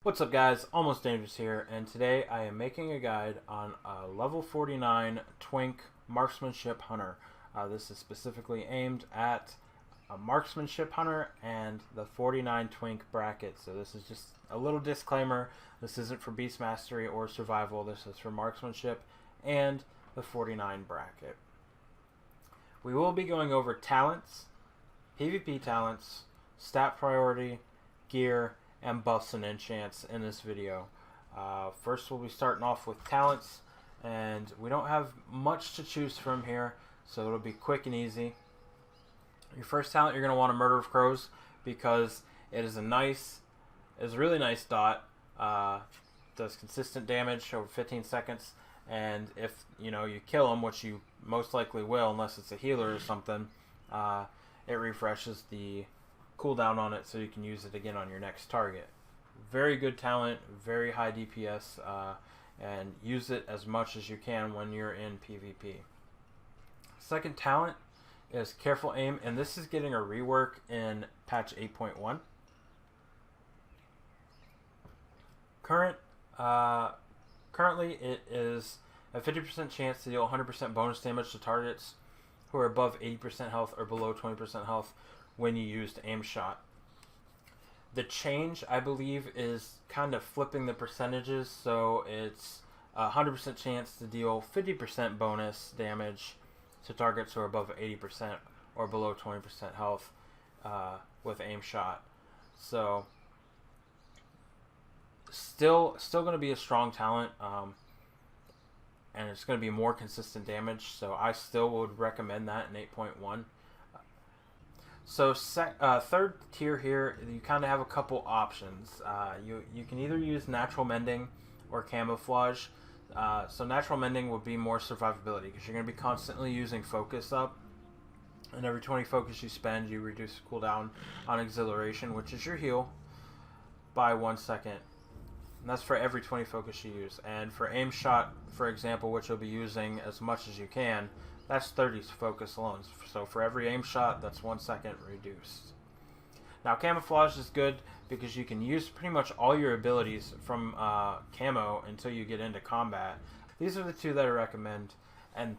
What's up guys, Almost Dangerous here, and today I am making a guide on a level 49 Twink Marksmanship Hunter. This is specifically aimed at a Marksmanship Hunter and the 49 Twink bracket, so this is just a little disclaimer. This isn't for Beast Mastery or Survival, this is for Marksmanship and the 49 bracket. We will be going over talents, PvP talents, stat priority, gear, and buffs and enchants in this video. First we'll be starting off with talents, and we don't have much to choose from here, so it'll be quick and easy. Your first talent, you're going to want a Murder of Crows because it is a really nice dot. Does consistent damage over 15 seconds, and if you kill him, which you most likely will unless it's a healer or something, it refreshes the cooldown on it so you can use it again on your next target. Very good talent, very high DPS, and use it as much as you can when you're in PvP. Second talent is Careful Aim, and this is getting a rework in patch 8.1. Currently it is a 50% chance to deal 100% bonus damage to targets who are above 80% health or below 20% health when you used aim shot. The change, I believe, is kind of flipping the percentages, so it's a 100% chance to deal 50% bonus damage to targets who are above 80% or below 20% health with aim shot. So still going to be a strong talent, and it's going to be more consistent damage, so I still would recommend that in 8.1. So third tier here, you kind of have a couple options. You can either use Natural Mending or Camouflage. So Natural Mending would be more survivability because you're going to be constantly using Focus up. And every 20 focus you spend, you reduce the cooldown on Exhilaration, which is your heal, by 1 second. And that's for every 20 focus you use. And for Aim Shot, for example, which you'll be using as much as you can, that's 30 focus alone. So for every aim shot, that's 1 second reduced. Now Camouflage is good because you can use pretty much all your abilities from camo until you get into combat. These are the two that I recommend, and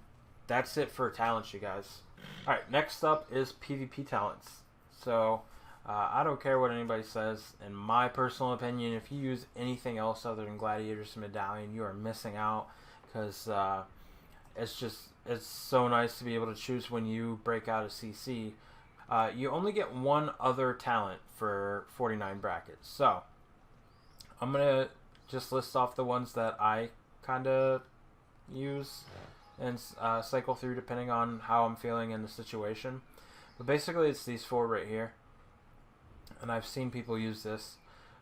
that's it for talents, you guys. Alright, next up is PvP talents. So I don't care what anybody says. In my personal opinion, if you use anything else other than Gladiator's Medallion, you are missing out, because it's so nice to be able to choose when you break out a CC. You only get one other talent for 49 brackets. So I'm going to just list off the ones that I kind of use and cycle through depending on how I'm feeling in the situation. But basically it's these four right here. And I've seen people use this.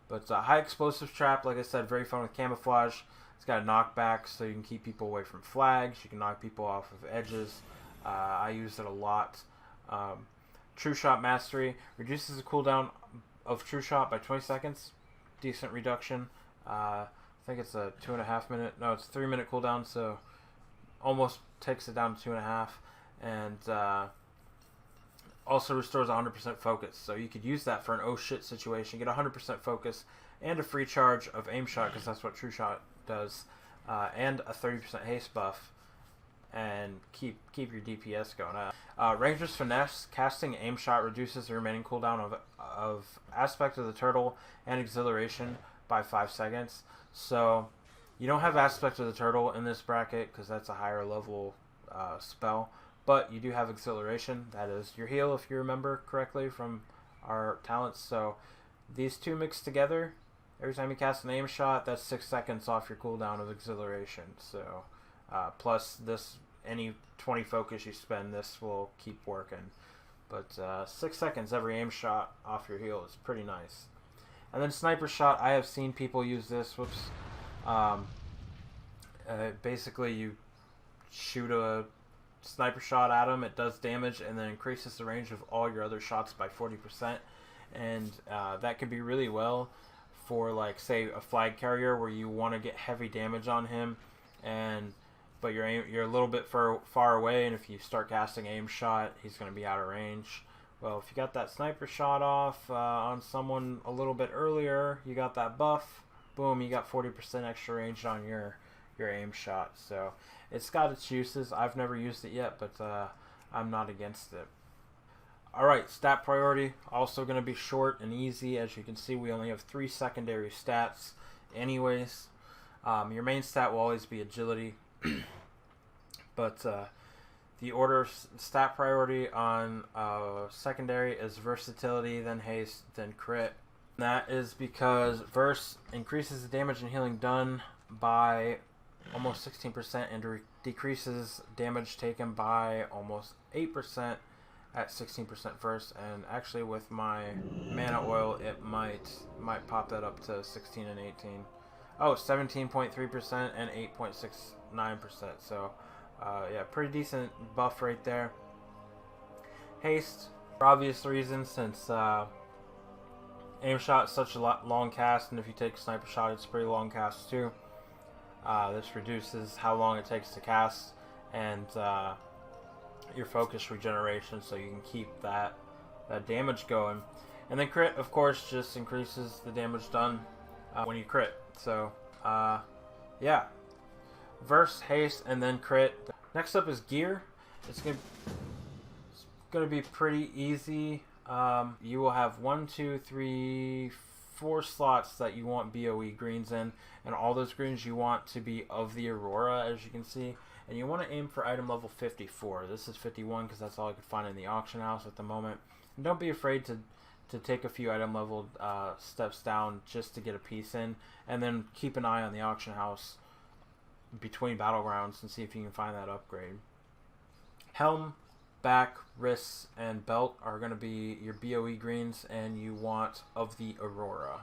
But High Explosive Trap, like I said, very fun with Camouflage. It's got a knockback, so you can keep people away from flags. You can knock people off of edges. I use it a lot. True Shot Mastery reduces the cooldown of True Shot by 20 seconds. Decent reduction. I think it's a 2.5 minute. No, it's a 3 minute cooldown, so almost takes it down to 2.5. And also restores 100% focus. So you could use that for an oh shit situation. Get 100% focus and a free charge of aim shot, because that's what True Shot does, and a 30% haste buff, and keep your DPS going. Ranger's Finesse, casting aim shot reduces the remaining cooldown of Aspect of the Turtle and Exhilaration by 5 seconds. So you don't have Aspect of the Turtle in this bracket because that's a higher level spell, but you do have Exhilaration. That is your heal, if you remember correctly from our talents. So these two mixed together, every time you cast an aim shot, that's 6 seconds off your cooldown of Exhilaration. So, plus this, any 20 focus you spend, this will keep working. But 6 seconds every aim shot off your heal is pretty nice. And then Sniper Shot, I have seen people use this. Whoops. Basically, you shoot a sniper shot at them, it does damage, and then increases the range of all your other shots by 40%. And that could be really well for, like, say a flag carrier where you want to get heavy damage on him, but you're a little bit far away, and if you start casting aim shot, he's going to be out of range. Well, if you got that sniper shot off on someone a little bit earlier, you got that buff, boom, you got 40% extra range on your aim shot. So it's got its uses. I've never used it yet, but I'm not against it. Alright, stat priority, also going to be short and easy. As you can see, we only have 3 secondary stats anyways. Your main stat will always be agility, but the order stat priority on secondary is versatility, then haste, then crit. And that is because verse increases the damage and healing done by almost 16% and decreases damage taken by almost 8% at 16% verse. And actually with my mana oil, it might pop that up to 16 and 18. Oh, 17.3% and 8.69%. So yeah, pretty decent buff right there. Haste, for obvious reasons, since aim shot is such a long cast, and if you take a sniper shot, it's a pretty long cast too. This reduces how long it takes to cast and your focus regeneration, so you can keep that damage going. And then crit, of course, just increases the damage done when you crit. So yeah, verse, haste, and then crit. Next up is gear. It's gonna be pretty easy. You will have 1, 2, 3, 4 slots that you want BOE greens in, and all those greens you want to be of the Aurora, as you can see. And you want to aim for item level 54. This is 51 because that's all I could find in the auction house at the moment. And don't be afraid to take a few item level steps down just to get a piece in, and then keep an eye on the auction house between battlegrounds and see if you can find that upgrade. Helm, back, wrists, and belt are going to be your BOE greens, and you want of the Aurora.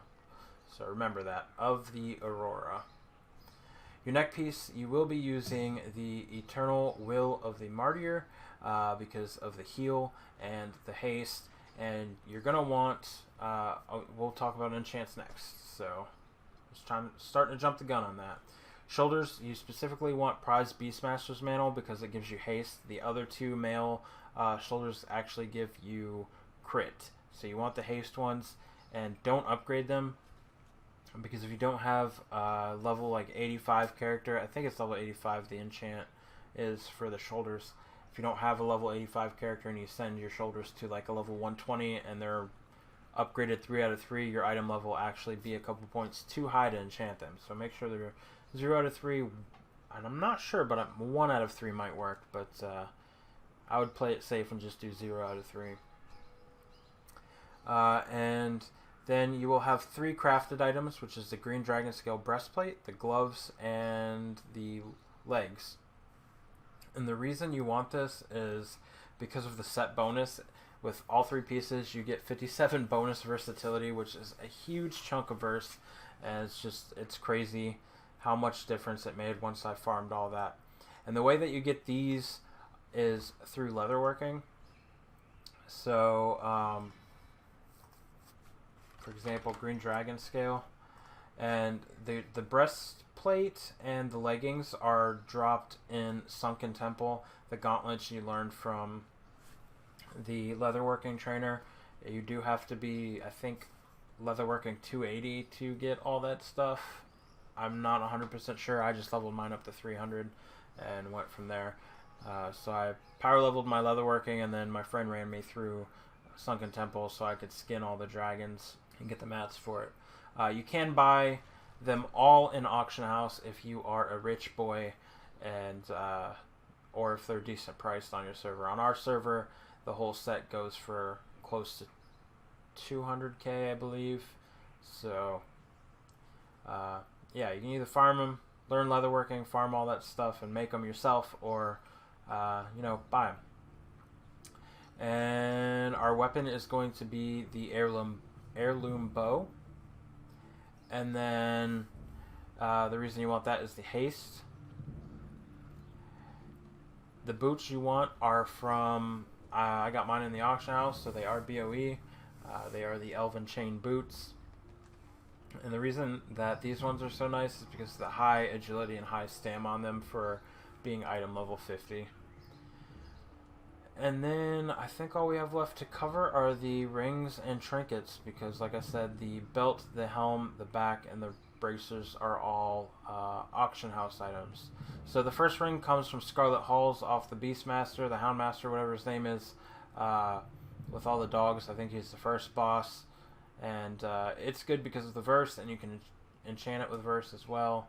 So remember that, of the Aurora. Your neck piece, you will be using the Eternal Will of the Martyr because of the heal and the haste, and you're going to want, we'll talk about enchants next, so starting to jump the gun on that. Shoulders, you specifically want Prize Beastmaster's Mantle because it gives you haste. The other 2 male shoulders actually give you crit, so you want the haste ones, and don't upgrade them. Because if you don't have level like 85 character, I think it's level 85 the enchant is for the shoulders. If you don't have a level 85 character and you send your shoulders to like a level 120 and they're upgraded 3 out of 3, your item level will actually be a couple points too high to enchant them. So make sure they're 0 out of 3, and I'm not sure, but 1 out of 3 might work. But I would play it safe and just do 0 out of 3. And then you will have 3 crafted items, which is the Green Dragon Scale Breastplate, the gloves, and the legs. And the reason you want this is because of the set bonus. With all 3 pieces, you get 57 bonus versatility, which is a huge chunk of verse, and it's crazy how much difference it made once I farmed all that. And the way that you get these is through leatherworking. So, for example, Green Dragon Scale, and the breastplate and the leggings are dropped in Sunken Temple. The gauntlets you learned from the leatherworking trainer. You do have to be, I think, leatherworking 280 to get all that stuff. I'm not 100% sure. I just leveled mine up to 300 and went from there. So I power leveled my leatherworking, and then my friend ran me through Sunken Temple so I could skin all the dragons and get the mats for it. You can buy them all in auction house if you are a rich boy, and or if they're decent priced on your server. On our server, the whole set goes for close to 200k, I believe. So yeah, you can either farm them, learn leatherworking, farm all that stuff, and make them yourself, or you know, buy them. And our weapon is going to be the heirloom bow. And then the reason you want that is the haste. The boots you want are from, I got mine in the auction house, so they are BOE. They are the Elven Chain boots. And the reason that these ones are so nice is because of the high agility and high stam on them for being item level 50. And then I think all we have left to cover are the rings and trinkets, because like I said, the belt, the helm, the back, and the bracers are all auction house items. So the first ring comes from Scarlet Halls off the Beastmaster, the Houndmaster, whatever his name is, with all the dogs. I think he's the first boss, and it's good because of the verse, and you can enchant it with verse as well.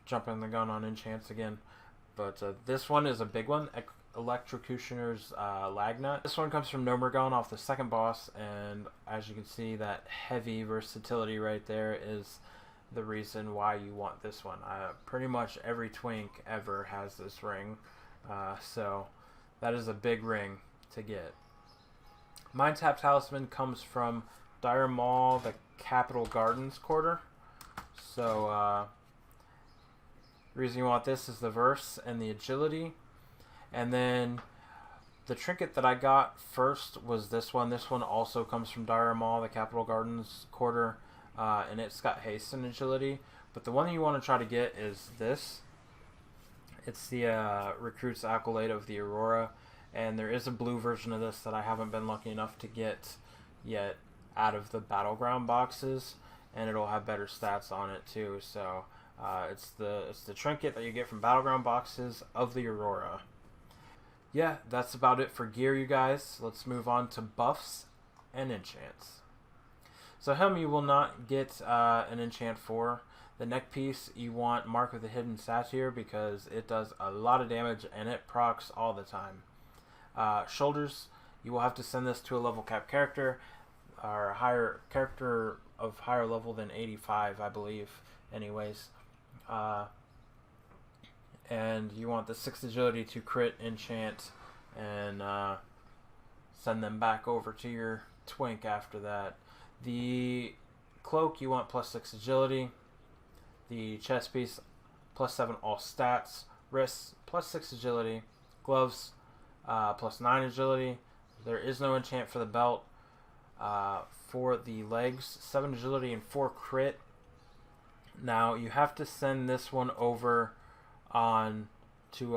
Jumping the gun on enchants again, but this one is a big one. Electrocutioner's Lagnut. This one comes from Nomergon off the second boss, and as you can see, that heavy versatility right there is the reason why you want this one. Pretty much every Twink ever has this ring, so that is a big ring to get. Mind Tap Talisman comes from Dire Maul, the Capital Gardens quarter. So the reason you want this is the verse and the agility. And then the trinket that I got first was this one. This one also comes from Dire Maul, the Capital Gardens quarter, and it's got haste and agility. But the one that you want to try to get is this. It's the Recruit's Accolade of the Aurora, and there is a blue version of this that I haven't been lucky enough to get yet out of the Battleground boxes, and it'll have better stats on it too. So it's the trinket that you get from Battleground boxes of the Aurora. Yeah, that's about it for gear, you guys. Let's move on to buffs and enchants. So Helm you will not get an enchant for. The neck piece you want Mark of the Hidden Satyr because it does a lot of damage and it procs all the time. Shoulders, you will have to send this to a level cap character or a higher character of higher level than 85, I believe. Anyways. And you want the 6 agility to crit, enchant, and send them back over to your Twink after that. The cloak, you want plus 6 agility. The chest piece, plus 7 all stats. Wrists, plus 6 agility. Gloves, plus 9 agility. There is no enchant for the belt. For the legs, 7 agility and 4 crit. Now, you have to send this one over on to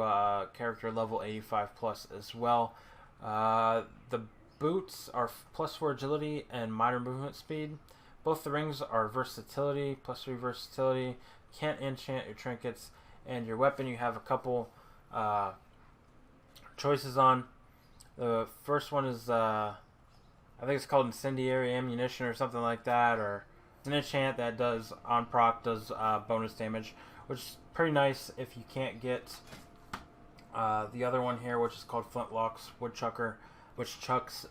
character level 85 plus as well. The boots are plus 4 agility and minor movement speed. Both the rings are versatility, plus 3 versatility. Can't enchant your trinkets, and your weapon you have a couple choices on. The first one is I think it's called incendiary ammunition or something like that, or an enchant that does on proc does bonus damage, which is pretty nice if you can't get the other one here, which is called Flintlock's Woodchucker, which chucks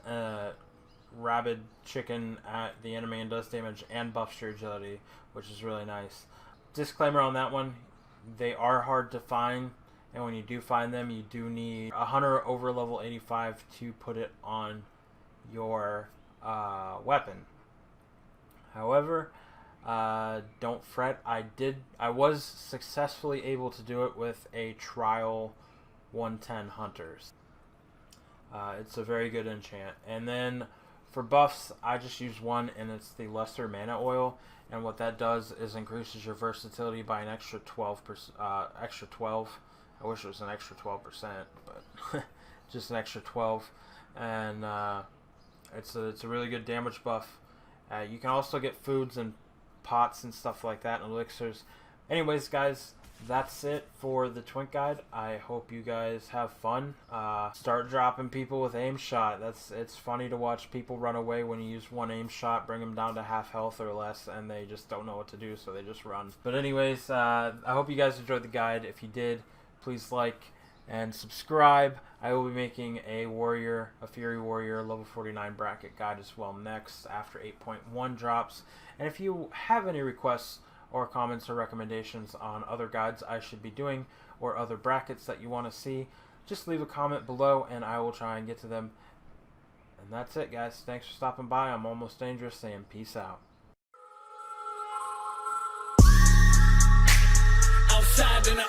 rabid chicken at the enemy and does damage and buffs your agility, which is really nice. Disclaimer on that one, they are hard to find, and when you do find them, you do need a hunter over level 85 to put it on your weapon. However, don't fret. I was successfully able to do it with a trial 110 hunters. It's a very good enchant. And then for buffs, I just use one, and it's the Lesser Mana Oil. And what that does is increases your versatility by an extra 12%. Extra 12. I wish it was an extra 12%, but just an extra 12. And it's a really good damage buff. You can also get foods and pots and stuff like that, and elixirs. Anyways, guys, that's it for the Twink guide. I hope you guys have fun. Start dropping people with aim shot. It's funny to watch people run away when you use one aim shot, bring them down to half health or less, and they just don't know what to do, so they just run. But anyways, I hope you guys enjoyed the guide. If you did, please like and subscribe. I will be making a Fury Warrior level 49 bracket guide as well next after 8.1 drops. And if you have any requests or comments or recommendations on other guides I should be doing or other brackets that you want to see, just leave a comment below and I will try and get to them. And that's it, guys. Thanks for stopping by. I'm Almost Dangerous saying peace out. Outside in the